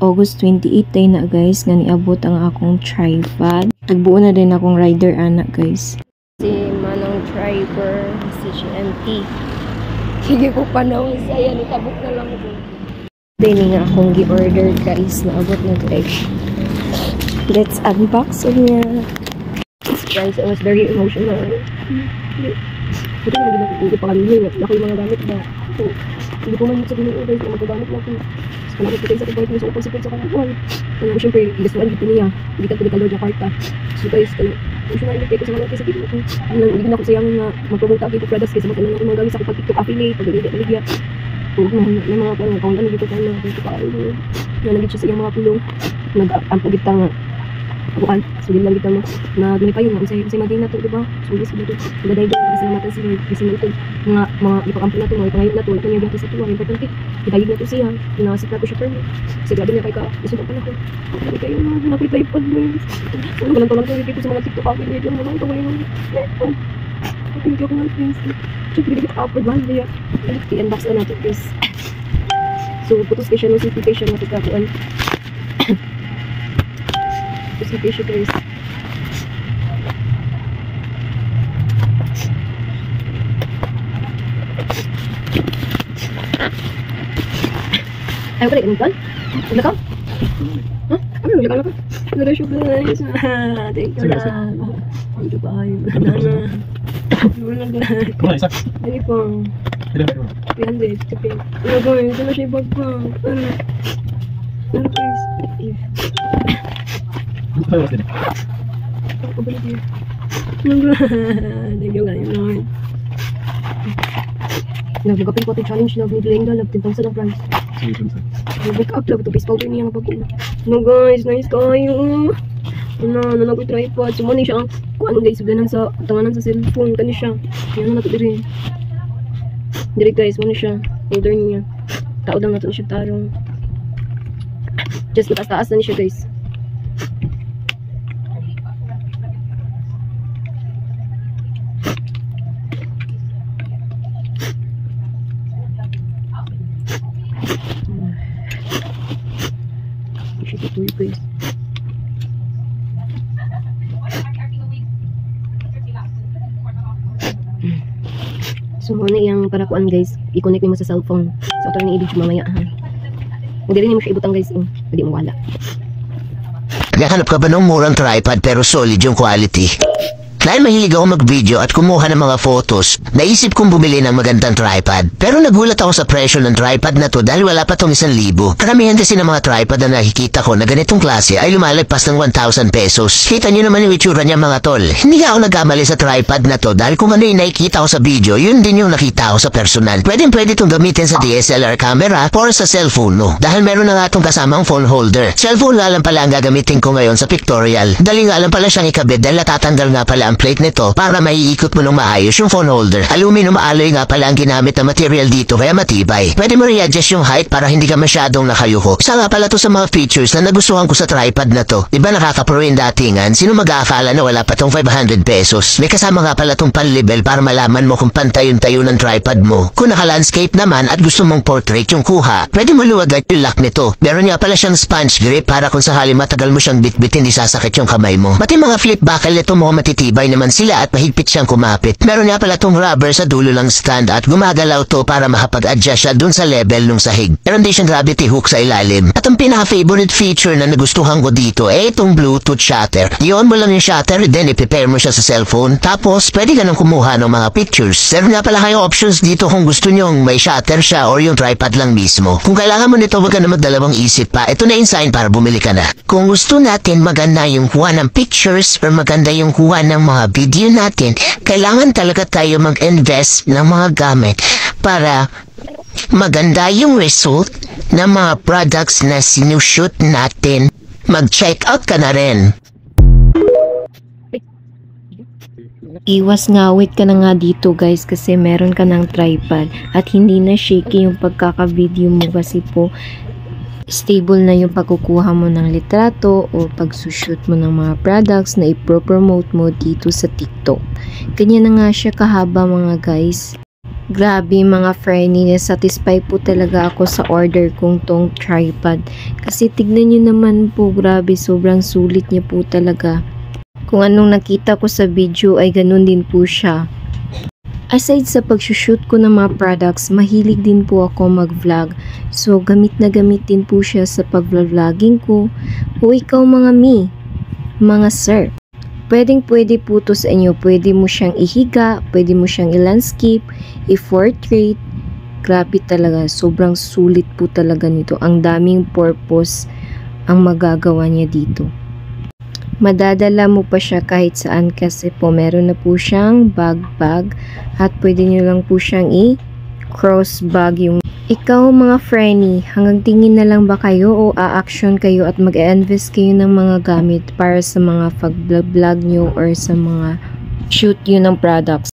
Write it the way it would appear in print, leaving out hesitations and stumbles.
August 28 tayo na guys, nga niabot ang akong tripod. Nagbuo na din akong rider anak guys. Si Manong driver, si GMT. Sige ko panahon saya, nitabok na lang ko. Dini nga akong gi-order guys, naabot na guys. Let's unbox niya. Guys, I was very emotional. Buti naman din ako kung ipakamili. Ako yung mga gamit ba? Hindi ko man yung sabihin guys, na magagamit lang ko. Kung ako sa kapag mo sa upang sa kanakuan. Kaya siyempre, gasuan dito niya. Hindi ka tuloy ka Jakarta. So guys, emotional din ko sa mga kisakit ko. Hindi na ako sayang na mag-promote ako ito products kasi magkailan ako mga gamit sa kapag TikTok affiliate, pag-ligya. May mga account ano dito sana. Dito pa rin. Nalagit siya sa iyong mga pulong. Nag-ampagit nga. Bukan, so din lang kita mo na ginipay yun, say magay na to, diba? So guys, dito, nagaday doon, kasi naman si Lord, kasi naman ito, mga ipakampo na to, mga ipangayot na to, ito niya biyak sa tuwa, importante, itayig na to siya, pinasit na to siya permit, kasi grabe niya kay ka, gusto pa na ko, hindi kayo na, nakitaypad mo yun, so naman to lang to, dito sa mga TikTok ako, hindi naman ito ngayon, thank you ko nga, friends, syempre, hindi kita upward, mahal niya, i-unbox na natin, guys, so putos kayo siya, notification natin kakuan, kasi guys. Ayaw ka na inutan? Wala ka? Ha? Ano wala ka na ka? Wala siya guys. Thank you lang. Thank you pa ayaw. Wala guys. Kumala isa? Hindi pa. 300. Wala guys. Wala siya ibag pa. Ano guys? Ano ba? Ako balik niya. Thank you guys. Nagagapin ko ito challenge na binigay na 10,000 ang price. Nag-wake up lang ito. Face powder niya nga pag-uwi. No guys, nice kayo. Ano ko tripod. Sumani siya ang kuan guys. Sudanan sa tanganan sa cellphone. Kani siya. Yan na nato diri. Diri guys, ano siya. Holder niya. Tao lang nato siya tarong. Just mataas-taas na siya guys. Guys. So muna yung parakuan guys, i-connect mo sa cellphone. So ito ni i-video mamaya ha. Hindi rin mo siya ibutang guys, hindi mo wala. Naghahanap ka ba ng murang tripod pero solid yung quality? Dahil mahilig ako mag-video at kumuha ng mga photos, naisip kong bumili ng magandang tripod. Pero nagulat ako sa presyo ng tripod na to dahil wala pa tong 1,000. Karamihan kasi ng mga tripod na nakikita ko na ganitong klase ay lumalagpas ng 1,000 pesos. Kita nyo naman yung itsura niya mga tol. Hindi ako nagkamali sa tripod na to dahil kung ano yung nakikita ko sa video, yun din yung nakita ko sa personal. Pwede itong gamitin sa DSLR camera or sa cellphone mo. Dahil meron na nga itong kasamang phone holder. Cellphone nga lang pala ang gagamitin ko ngayon sa pictorial. Dali nga lang pala siyang ikabit dahil natatanggal nga pala ang plate nito para maiikot mo ng maayos yung phone holder. Aluminum alloy nga pala ang ginamit na material dito kaya matibay. Pwede mo i-adjust yung height para hindi ka masyadong nakayuko. Isa nga pala to sa mga features na nagustuhan ko sa tripod na to. Diba nakaka-pro yung datingan? Sino mag-aakala na wala pa tong 500 pesos? May kasama nga pala tong pan-level para malaman mo kung pantay yung tayo ng tripod mo. Kung naka-landscape naman at gusto mong portrait yung kuha, pwede mo luwagad yung lock nito. Meron nga pala siyang sponge grip para kung sakali matagal mo siyang bitbit hindi sasakit yung kamay mo. Pati mga flip buckle nito mo matitibay naman sila at mahigpit siyang kumapit. Meron nga pala tong rubber sa dulo lang stand at gumagalaw to para makapag-adjust siya dun sa level ng sahig. Meron din siyang gravity hook sa ilalim. At ang pinaka-favorite feature na nagustuhan ko dito ay itong Bluetooth shutter. I-on mo lang yung shutter, then i-prepare mo siya sa cellphone. Tapos, pwede ka nang kumuha ng mga pictures. Meron nga pala kayong options dito kung gusto nyong may shutter siya or yung tripod lang mismo. Kung kailangan mo nito, wag ka na magdalawang isip pa. Ito na yung sign para bumili ka na. Kung gusto natin maganda yung kuha ng pictures or maganda yung kuha ng mga video natin, kailangan talaga tayo mag-invest ng mga gamit para maganda yung result ng mga products na sinushoot natin. Mag-check out ka na rin. Iwas ngawit ka na nga dito guys kasi meron ka ng tripod at hindi na shaky yung pagkaka-video mo kasi po stable na yung pagkukuha mo ng litrato o pagsushoot mo ng mga products na ipropromote mo dito sa TikTok. Ganyan na nga siya kahaba mga guys. Grabe mga friendly, satisfy po talaga ako sa order kong tong tripod. Kasi tignan nyo naman po, grabe, sobrang sulit niya po talaga. Kung anong nakita ko sa video ay ganun din po siya. Aside sa pagsushoot ko ng mga products, mahilig din po ako mag-vlog. So gamit na gamit din po siya sa pag-vlogging ko. O ikaw mga sir. Pwede po to sa inyo. Pwede mo siyang ihiga, pwede mo siyang i-landscape, i-portrait. Grabe talaga. Sobrang sulit po talaga nito. Ang daming purpose ang magagawa niya dito. Madadala mo pa siya kahit saan kasi po meron na po siyang bag at pwede nyo lang po siyang i-cross bag yung. Ikaw mga friendly, hanggang tingin na lang ba kayo o a-action kayo at mag-invest kayo ng mga gamit para sa mga pag-vlog nyo or sa mga shoot nyo ng products?